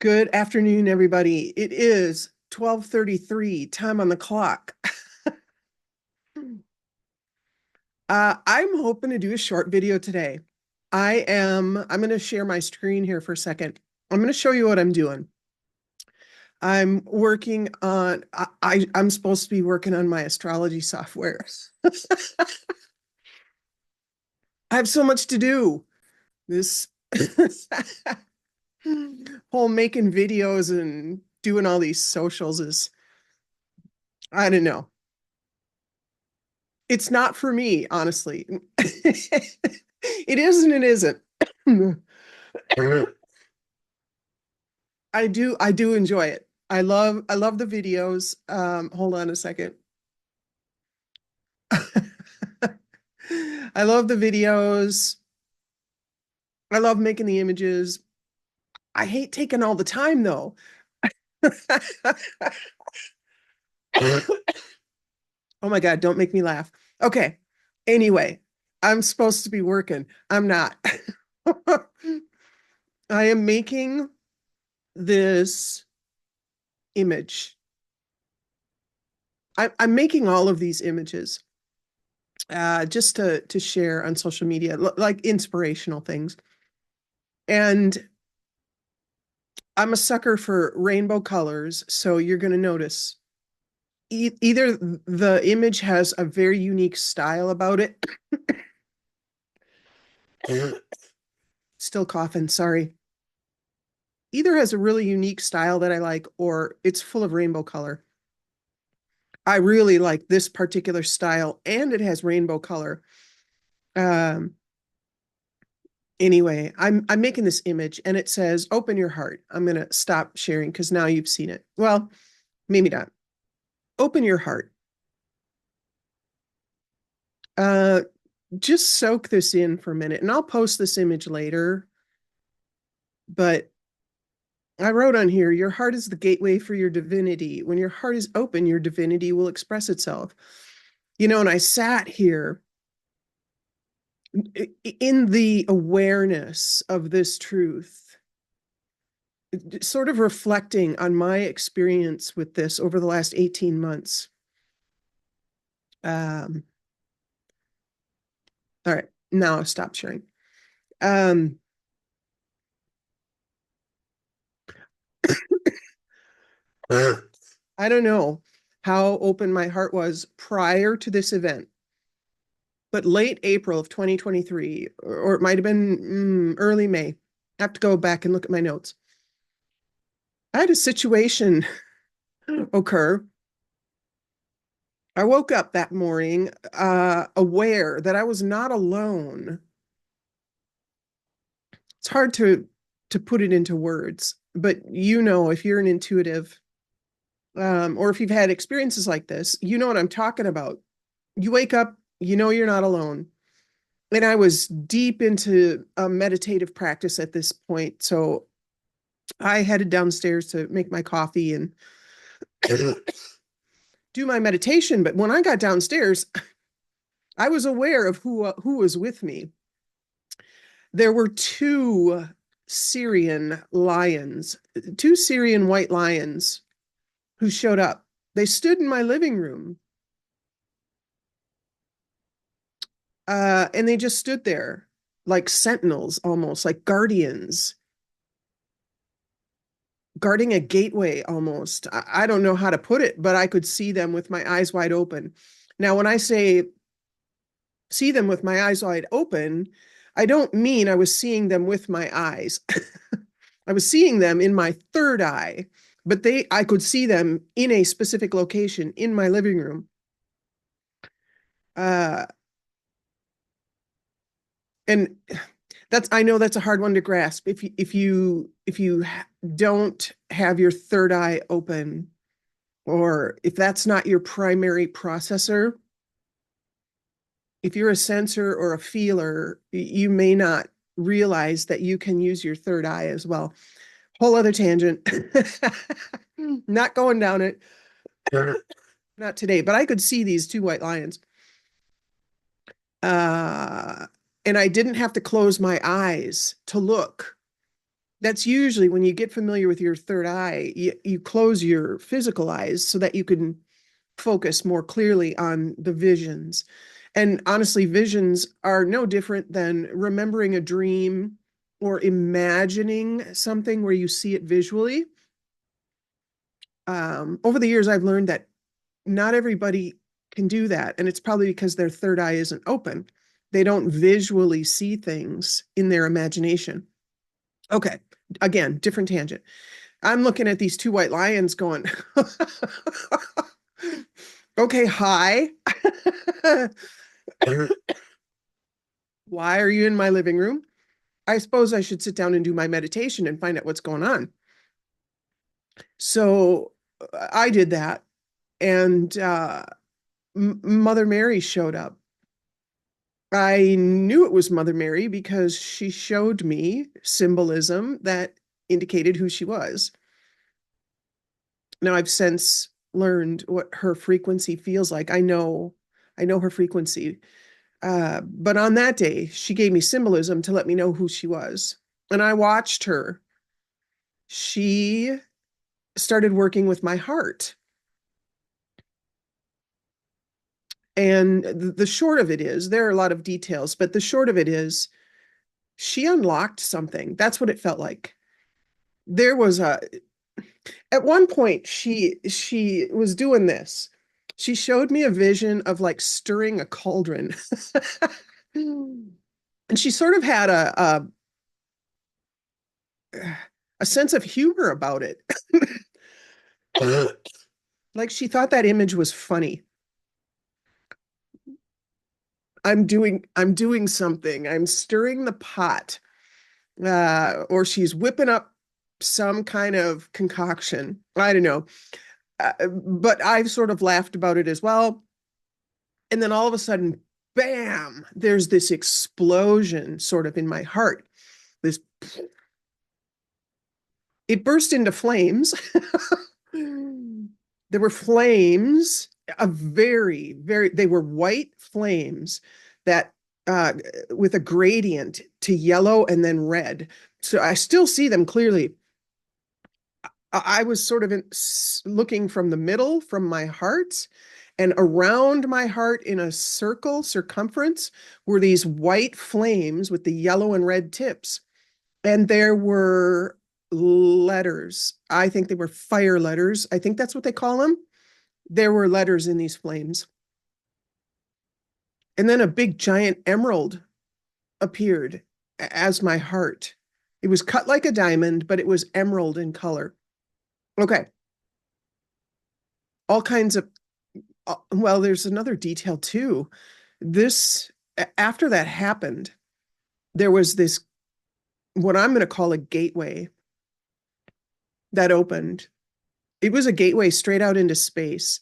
Good afternoon, everybody. It is 12:33, time on the clock. I'm hoping to do a short video today. I'm going to share my screen here for a second. I'm going to show you what I'm doing. I'm working on, I'm supposed to be working on my astrology software. I have so much to do. This whole making videos and doing all these socials is, I don't know. It's not for me, honestly. It is and it isn't. I do enjoy it. I love the videos. Hold on a second. I love the videos. I love making the images. I hate taking all the time though. Oh my God, don't make me laugh. Okay. Anyway, I'm supposed to be working. I'm not. I am making this image. I'm making all of these images just to share on social media, like inspirational things. And I'm a sucker for rainbow colors, so you're going to notice either the image has a very unique style about it. Still coughing, sorry. Either has a really unique style that I like, or it's full of rainbow color. I really like this particular style, and it has rainbow color. Um, anyway, I'm making this image, and it says, "Open your heart." I'm gonna stop sharing because now you've seen it. Well, maybe not. Open your heart. Uh, just soak this in for a minute, and I'll post this image later. But I wrote on here, your heart is the gateway for your divinity. When your heart is open, your divinity will express itself. And I sat here in the awareness of this truth, sort of reflecting on my experience with this over the last 18 months. Um, all right, now I'll stop sharing. Um, I don't know how open my heart was prior to this event, but late April of 2023, or it might have been early May. I have to go back and look at my notes. I had a situation occur. I woke up that morning aware that I was not alone. It's hard to put it into words, but if you're an intuitive, or if you've had experiences like this, you know what I'm talking about. You wake up, you're not alone. And I was deep into a meditative practice at this point. So I headed downstairs to make my coffee and do my meditation. But when I got downstairs, I was aware of who was with me. There were two Sirian lions, two Sirian white lions who showed up. They stood in my living room, and they just stood there like sentinels, almost like guardians, guarding a gateway almost. I don't know how to put it, but I could see them with my eyes wide open. Now, when I say see them with my eyes wide open, I don't mean I was seeing them with my eyes. I was seeing them in my third eye, but I could see them in a specific location in my living room. Uh, and I know that's a hard one to grasp. If you don't have your third eye open, or if that's not your primary processor, if you're a sensor or a feeler, you may not realize that you can use your third eye as well. Whole other tangent. Not going down it. Not today, but I could see these two white lions. And I didn't have to close my eyes to look. That's usually when you get familiar with your third eye, you close your physical eyes so that you can focus more clearly on the visions. And honestly, visions are no different than remembering a dream or imagining something where you see it visually. Over the years, I've learned that not everybody can do that. And it's probably because their third eye isn't open. They don't visually see things in their imagination. Okay, again, different tangent. I'm looking at these two white lions going, okay, hi. Why are you in my living room? I suppose I should sit down and do my meditation and find out what's going on. So I did that, and Mother Mary showed up. I knew it was Mother Mary because she showed me symbolism that indicated who she was. Now I've since learned what her frequency feels like. I know her frequency. But on that day, she gave me symbolism to let me know who she was. And I watched her. She started working with my heart. And the short of it is, there are a lot of details, but the short of it is, she unlocked something. That's what it felt like. There was a, at one point, she was doing this. She showed me a vision of like stirring a cauldron. And she sort of had a sense of humor about it. Like she thought that image was funny. I'm doing something. I'm stirring the pot. Or she's whipping up some kind of concoction. I don't know. But I've sort of laughed about it as well. And then all of a sudden, bam, there's this explosion sort of in my heart. This It burst into flames. There were flames, a they were white flames that with a gradient to yellow and then red. So I still see them clearly. I was sort of looking from the middle, from my heart, and around my heart in a circumference, were these white flames with the yellow and red tips. And there were letters. I think they were fire letters. I think that's what they call them. There were letters in these flames. And then a big giant emerald appeared as my heart. It was cut like a diamond, but it was emerald in color. Okay. All kinds of, well, there's another detail too. This, after that happened, there was this, what I'm going to call a gateway that opened. It was a gateway straight out into space.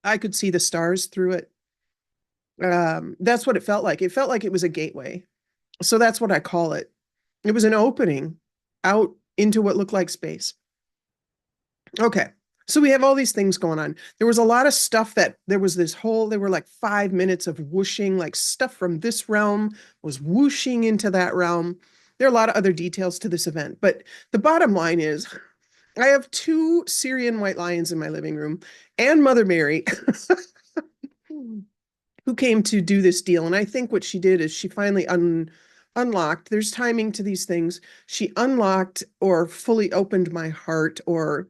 I could see the stars through it. That's what it felt like. It felt like it was a gateway. So that's what I call it. It was an opening out into what looked like space. Okay. So we have all these things going on. There was a lot of stuff that there was this whole, there were like 5 minutes of whooshing, like stuff from this realm was whooshing into that realm. There are a lot of other details to this event, but the bottom line is I have two Sirian White Lions in my living room and Mother Mary who came to do this deal. And I think what she did is she finally unlocked, there's timing to these things. She unlocked or fully opened my heart or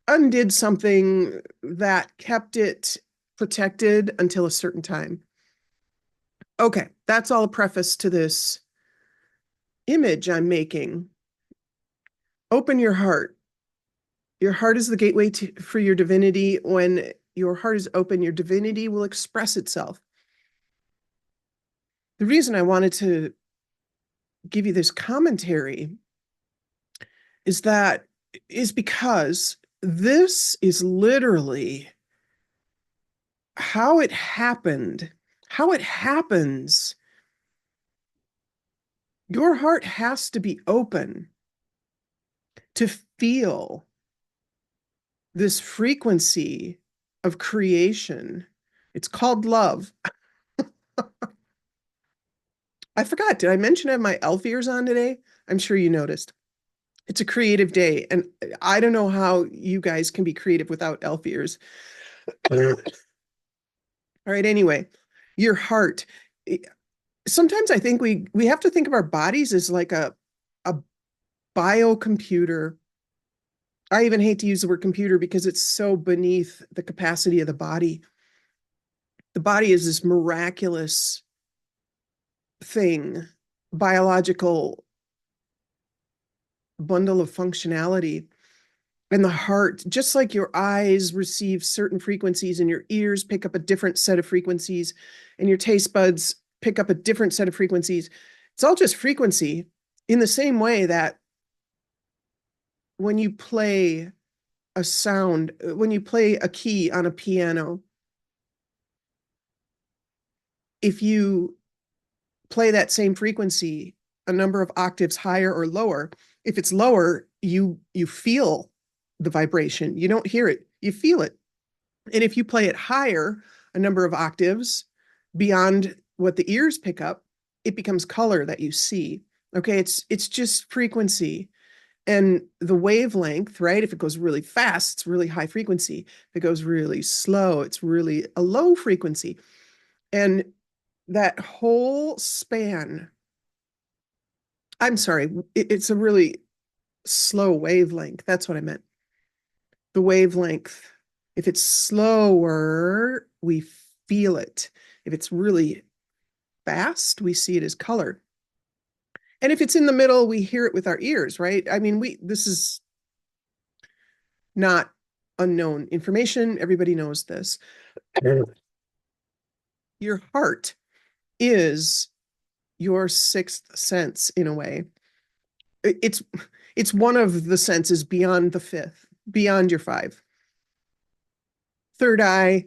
undid something that kept it protected until a certain time. Okay, that's all a preface to this image I'm making. Open your heart. Your heart is the gateway for your divinity. When your heart is open, your divinity will express itself. The reason I wanted to give you this commentary is because this is literally how it happened, how it happens. Your heart has to be open to feel this frequency of creation. It's called love. I forgot, did I mention I have my elf ears on today? I'm sure you noticed. It's a creative day, and I don't know how you guys can be creative without elf ears. All right, anyway, your heart. Sometimes I think we have to think of our bodies as like a biocomputer. I even hate to use the word computer because it's so beneath the capacity of the body. The body is this miraculous thing, biological bundle of functionality. And the heart, just like your eyes receive certain frequencies and your ears pick up a different set of frequencies and your taste buds pick up a different set of frequencies, it's all just frequency. In the same way that when you play a sound, when you play a key on a piano, if you play that same frequency a number of octaves higher or lower, if it's lower, you feel the vibration. You don't hear it, you feel it. And if you play it higher, a number of octaves beyond what the ears pick up, it becomes color that you see. Okay, it's just frequency. And the wavelength, right? If it goes really fast, it's really high frequency. If it goes really slow, it's really a low frequency. And that whole span, I'm sorry, it's a really slow wavelength. That's what I meant. The wavelength, if it's slower, we feel it. If it's really fast, we see it as color. And if it's in the middle, we hear it with our ears, right? I mean, this is not unknown information. Everybody knows this. Your heart is your sixth sense in a way. It's it's one of the senses beyond the fifth, beyond your five. Third eye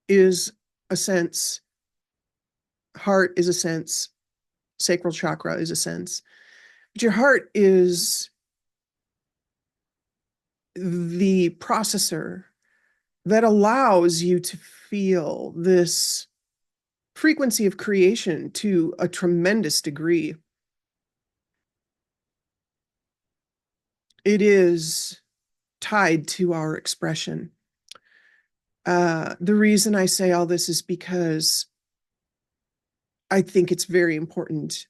is a sense, heart is a sense, sacral chakra is a sense. But your heart is the processor that allows you to feel this frequency of creation to a tremendous degree. It is tied to our expression. The reason I say all this is because I think it's very important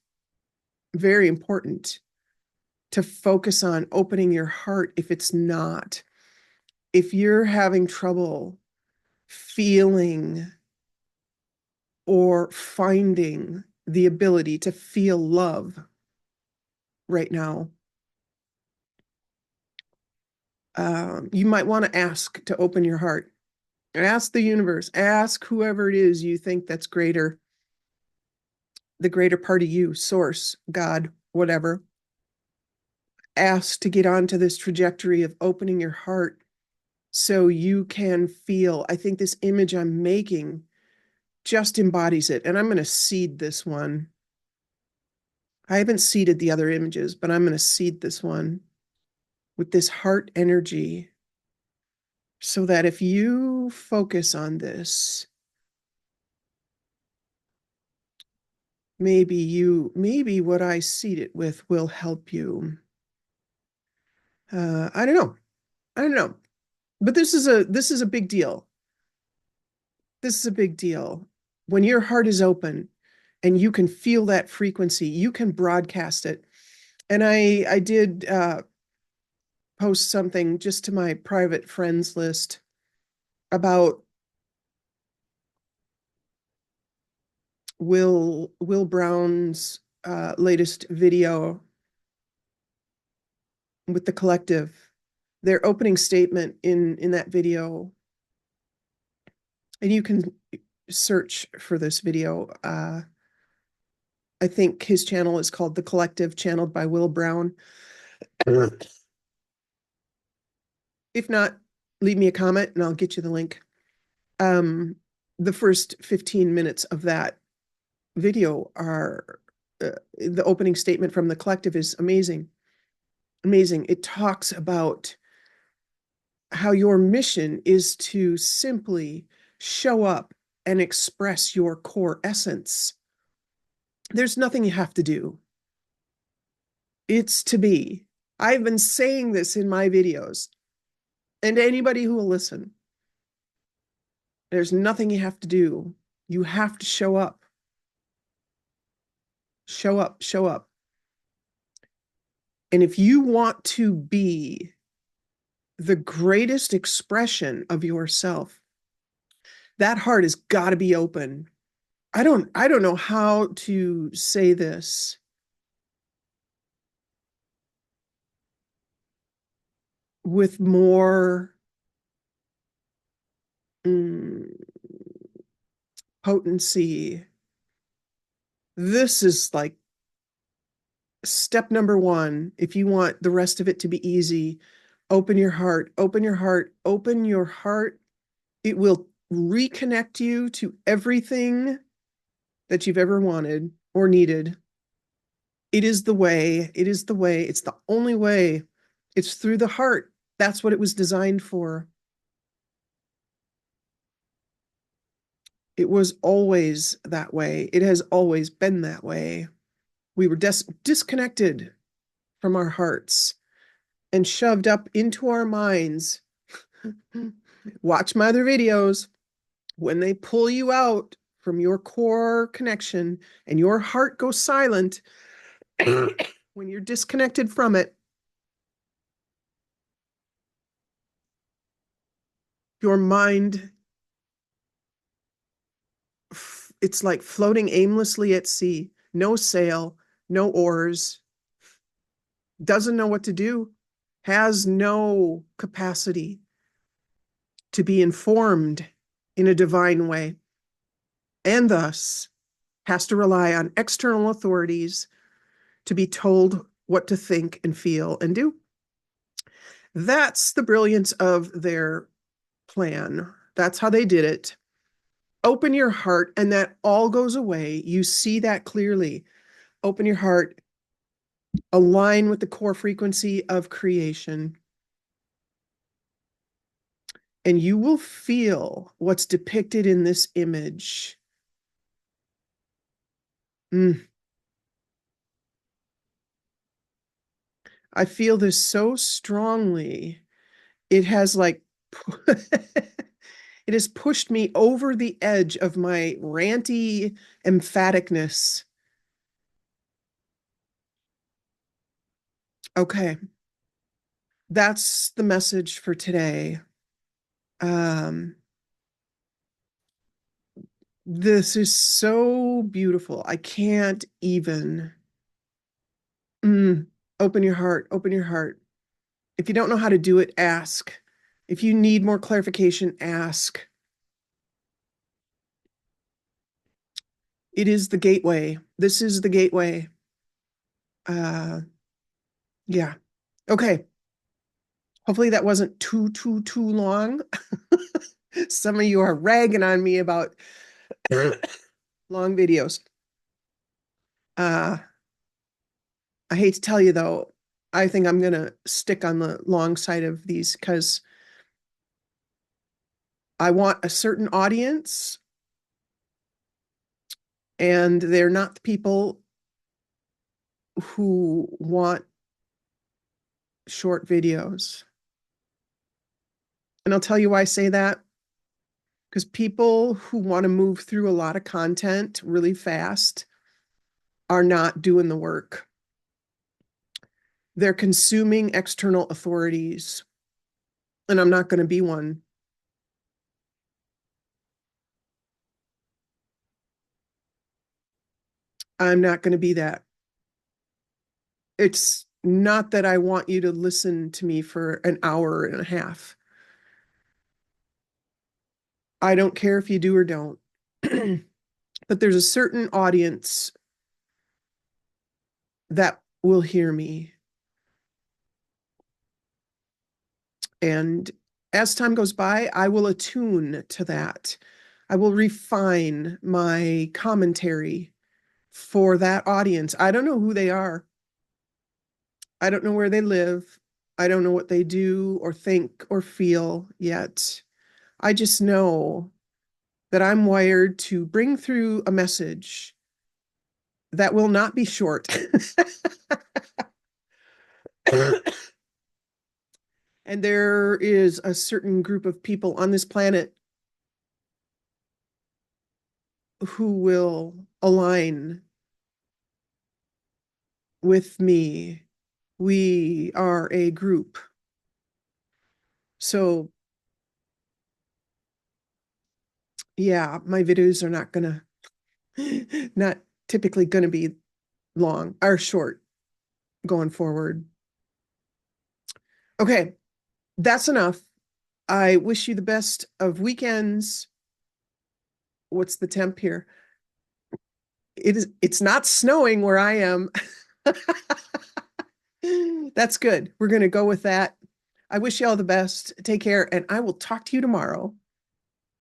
to focus on opening your heart if it's not. If you're having trouble feeling or finding the ability to feel love right now, you might want to ask to open your heart. Ask the universe, ask whoever it is you think that's greater, the greater part of you, source, God, whatever. Ask to get onto this trajectory of opening your heart so you can feel. I think this image I'm making just embodies it. And I'm going to seed this one. I haven't seeded the other images, but I'm going to seed this one with this heart energy so that if you focus on this, maybe what I seed it with will help you. I don't know. I don't know. But this is a big deal. This is a big deal. When your heart is open and you can feel that frequency, you can broadcast it. And I did post something just to my private friends list about Will Brown's latest video with the collective. Their opening statement in that video, and you can search for this video. I think his channel is called The Collective, channeled by Will Brown. If not, leave me a comment and I'll get you the link. The first 15 minutes of that video are the opening statement from the collective is amazing. Amazing. It talks about how your mission is to simply show up and express your core essence. There's nothing you have to do. It's to be. I've been saying this in my videos and to anybody who will listen. There's nothing you have to do. You have to show up. Show up, show up. And if you want to be the greatest expression of yourself, that heart has got to be open. I don't know how to say this with more potency. This is like step number one. If you want the rest of it to be easy, open your heart, open your heart, open your heart. It will reconnect you to everything that you've ever wanted or needed. It is the way. It is the way. It's the only way. It's through the heart. That's what it was designed for. It was always that way. It has always been that way. We were disconnected from our hearts and shoved up into our minds. Watch my other videos. When they pull you out from your core connection and your heart goes silent, when you're disconnected from it, your mind, it's like floating aimlessly at sea. No sail, no oars, doesn't know what to do, has no capacity to be informed in a divine way, and thus has to rely on external authorities to be told what to think and feel and do. That's the brilliance of their plan. That's how they did it. Open your heart, and that all goes away. You see that clearly. Open your heart, align with the core frequency of creation, and you will feel what's depicted in this image. I feel this so strongly. It has like, it has pushed me over the edge of my ranty emphaticness. Okay. That's the message for today. This is so beautiful. I can't even. Open your heart, open your heart. If you don't know how to do it, ask. If you need more clarification, ask. It is the gateway. This is the gateway. Yeah. Okay. Hopefully that wasn't too long. Some of you are ragging on me about long videos. I hate to tell you though, I think I'm gonna stick on the long side of these because I want a certain audience, and they're not the people who want short videos. And I'll tell you why I say that. Because people who want to move through a lot of content really fast are not doing the work. They're consuming external authorities, and I'm not going to be one. I'm not going to be that. It's not that I want you to listen to me for an hour and a half. I don't care if you do or don't. But there's a certain audience that will hear me. And as time goes by, I will attune to that. I will refine my commentary for that audience. I don't know who they are. I don't know where they live. I don't know what they do or think or feel yet. I just know that I'm wired to bring through a message that will not be short. And there is a certain group of people on this planet who will align with me. We are a group. So yeah, my videos are not typically gonna be long or short going forward. Okay, that's enough. I wish you the best of weekends. What's the temp here? It's not snowing where I am. That's good. We're going to go with that. I wish you all the best. Take care, and I will talk to you tomorrow.